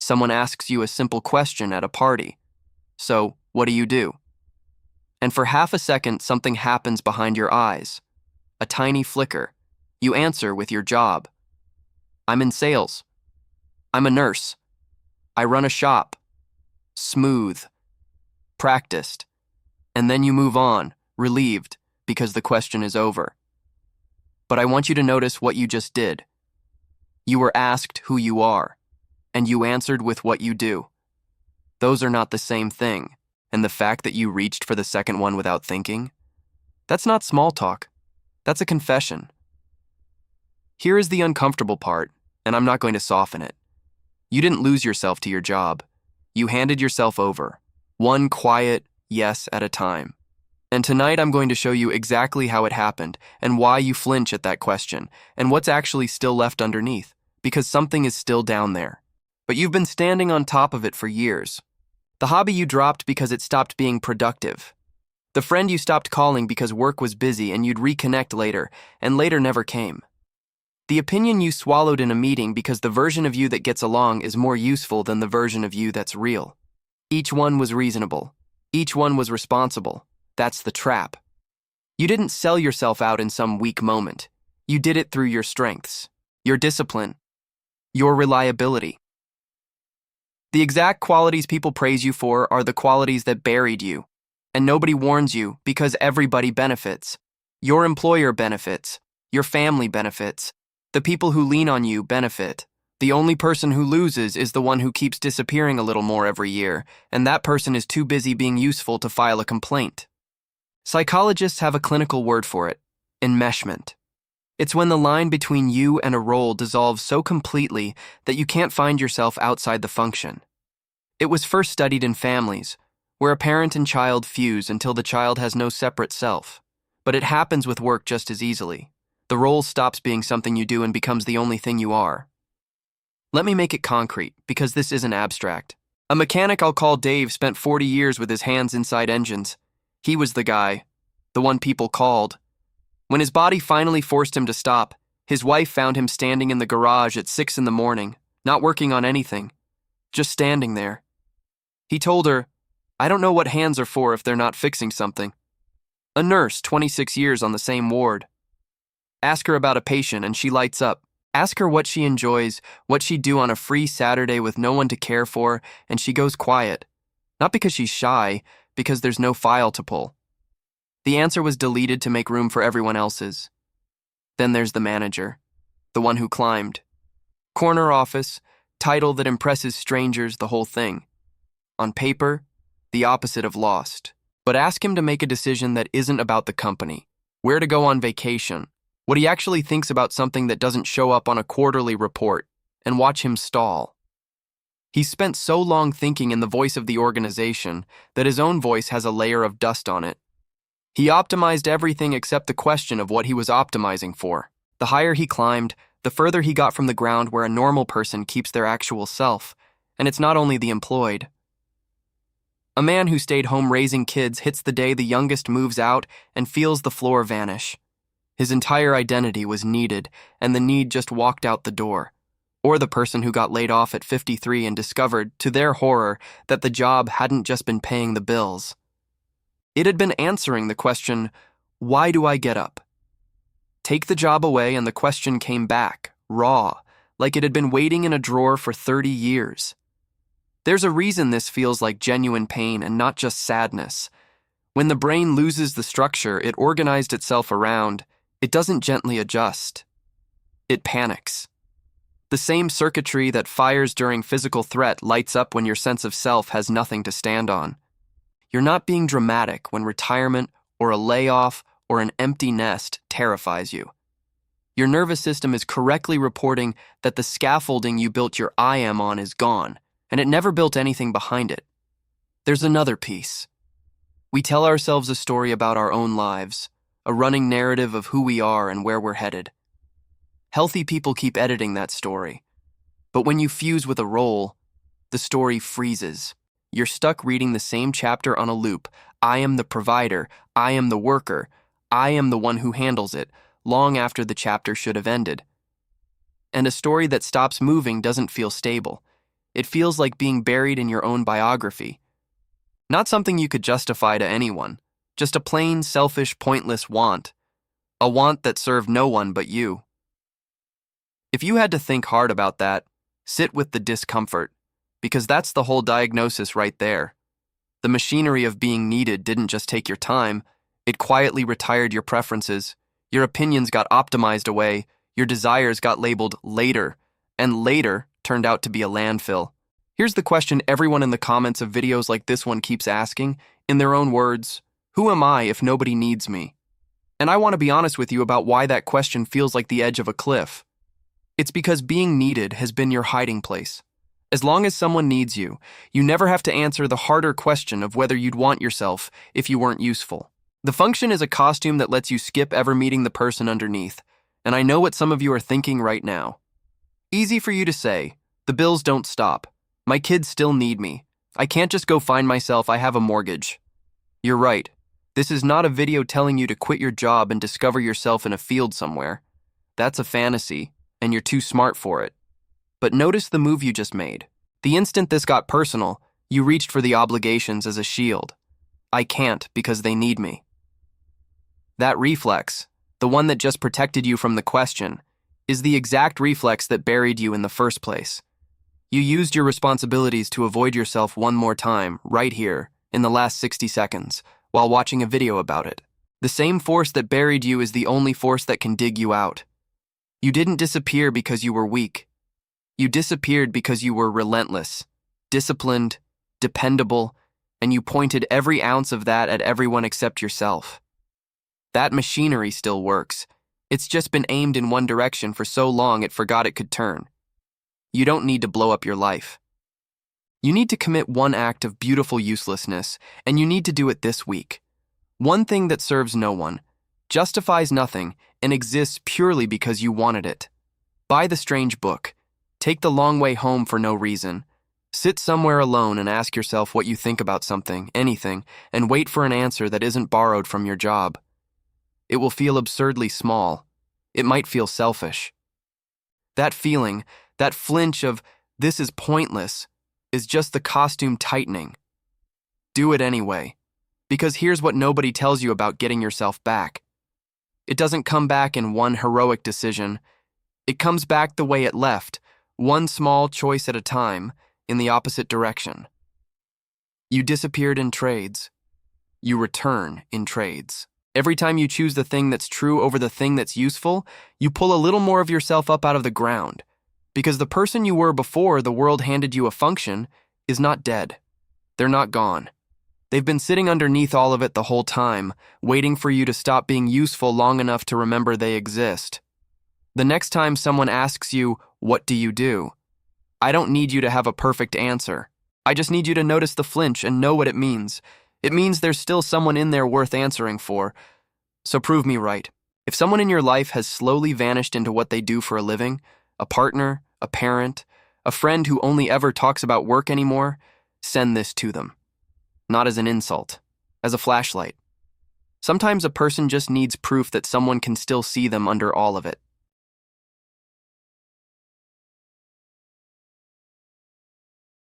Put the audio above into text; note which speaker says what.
Speaker 1: Someone asks you a simple question at a party. So, what do? And for half a second, something happens behind your eyes. A tiny flicker. You answer with your job. I'm in sales. I'm a nurse. I run a shop. Smooth. Practiced. And then you move on, relieved, because the question is over. But I want you to notice what you just did. You were asked who you are, and you answered with what you do. Those are not the same thing, and the fact that you reached for the second one without thinking, that's not small talk. That's a confession. Here is the uncomfortable part, and I'm not going to soften it. You didn't lose yourself to your job. You handed yourself over, one quiet yes at a time. And tonight I'm going to show you exactly how it happened and why you flinch at that question and what's actually still left underneath, because something is still down there. But you've been standing on top of it for years. The hobby you dropped because it stopped being productive. The friend you stopped calling because work was busy and you'd reconnect later, and later never came. The opinion you swallowed in a meeting because the version of you that gets along is more useful than the version of you that's real. Each one was reasonable. Each one was responsible. That's the trap. You didn't sell yourself out in some weak moment. You did it through your strengths, your discipline, your reliability. The exact qualities people praise you for are the qualities that buried you. And nobody warns you because everybody benefits. Your employer benefits. Your family benefits. The people who lean on you benefit. The only person who loses is the one who keeps disappearing a little more every year, and that person is too busy being useful to file a complaint. Psychologists have a clinical word for it: enmeshment. It's when the line between you and a role dissolves so completely that you can't find yourself outside the function. It was first studied in families, where a parent and child fuse until the child has no separate self. But it happens with work just as easily. The role stops being something you do and becomes the only thing you are. Let me make it concrete, because this isn't abstract. A mechanic I'll call Dave spent 40 years with his hands inside engines. He was the guy, the one people called. When his body finally forced him to stop, his wife found him standing in the garage at 6 a.m, not working on anything, just standing there. He told her, "I don't know what hands are for if they're not fixing something." A nurse, 26 years on the same ward. Ask her about a patient and she lights up. Ask her what she enjoys, what she'd do on a free Saturday with no one to care for, and she goes quiet. Not because she's shy, because there's no file to pull. The answer was deleted to make room for everyone else's. Then there's the manager, the one who climbed. Corner office, title that impresses strangers, the whole thing. On paper, the opposite of lost. But ask him to make a decision that isn't about the company, where to go on vacation, what he actually thinks about something that doesn't show up on a quarterly report, and watch him stall. He's spent so long thinking in the voice of the organization that his own voice has a layer of dust on it. He optimized everything except the question of what he was optimizing for. The higher he climbed, the further he got from the ground where a normal person keeps their actual self, and it's not only the employed. A man who stayed home raising kids hits the day the youngest moves out and feels the floor vanish. His entire identity was needed, and the need just walked out the door. Or the person who got laid off at 53 and discovered, to their horror, that the job hadn't just been paying the bills. It had been answering the question, why do I get up? Take the job away and the question came back, raw, like it had been waiting in a drawer for 30 years. There's a reason this feels like genuine pain and not just sadness. When the brain loses the structure it organized itself around, it doesn't gently adjust. It panics. The same circuitry that fires during physical threat lights up when your sense of self has nothing to stand on. You're not being dramatic when retirement or a layoff or an empty nest terrifies you. Your nervous system is correctly reporting that the scaffolding you built your I am on is gone, and it never built anything behind it. There's another piece. We tell ourselves a story about our own lives, a running narrative of who we are and where we're headed. Healthy people keep editing that story. But when you fuse with a role, the story freezes. You're stuck reading the same chapter on a loop. I am the provider. I am the worker. I am the one who handles it, long after the chapter should have ended. And a story that stops moving doesn't feel stable. It feels like being buried in your own biography. Not something you could justify to anyone, just a plain, selfish, pointless want. A want that served no one but you. If you had to think hard about that, sit with the discomfort, because that's the whole diagnosis right there. The machinery of being needed didn't just take your time, it quietly retired your preferences. Your opinions got optimized away, your desires got labeled later, and later turned out to be a landfill. Here's the question everyone in the comments of videos like this one keeps asking, in their own words: who am I if nobody needs me? And I want to be honest with you about why that question feels like the edge of a cliff. It's because being needed has been your hiding place. As long as someone needs you, you never have to answer the harder question of whether you'd want yourself if you weren't useful. The function is a costume that lets you skip ever meeting the person underneath, and I know what some of you are thinking right now. Easy for you to say, the bills don't stop. My kids still need me. I can't just go find myself, I have a mortgage. You're right. This is not a video telling you to quit your job and discover yourself in a field somewhere. That's a fantasy, and you're too smart for it. But notice the move you just made. The instant this got personal, you reached for the obligations as a shield. I can't because they need me. That reflex, the one that just protected you from the question, is the exact reflex that buried you in the first place. You used your responsibilities to avoid yourself one more time, right here, in the last 60 seconds, while watching a video about it. The same force that buried you is the only force that can dig you out. You didn't disappear because you were weak. You disappeared because you were relentless, disciplined, dependable, and you pointed every ounce of that at everyone except yourself. That machinery still works. It's just been aimed in one direction for so long it forgot it could turn. You don't need to blow up your life. You need to commit one act of beautiful uselessness, and you need to do it this week. One thing that serves no one, justifies nothing, and exists purely because you wanted it. Buy the strange book. Take the long way home for no reason. Sit somewhere alone and ask yourself what you think about something, anything, and wait for an answer that isn't borrowed from your job. It will feel absurdly small. It might feel selfish. That feeling, that flinch of, this is pointless, is just the costume tightening. Do it anyway, because here's what nobody tells you about getting yourself back. It doesn't come back in one heroic decision. It comes back the way it left, one small choice at a time, in the opposite direction. You disappeared in trades. You return in trades. Every time you choose the thing that's true over the thing that's useful, you pull a little more of yourself up out of the ground, because the person you were before the world handed you a function is not dead. They're not gone. They've been sitting underneath all of it the whole time, waiting for you to stop being useful long enough to remember they exist. The next time someone asks you, what do you do? I don't need you to have a perfect answer. I just need you to notice the flinch and know what it means. It means there's still someone in there worth answering for. So prove me right. If someone in your life has slowly vanished into what they do for a living, a partner, a parent, a friend who only ever talks about work anymore, send this to them. Not as an insult, as a flashlight. Sometimes a person just needs proof that someone can still see them under all of it.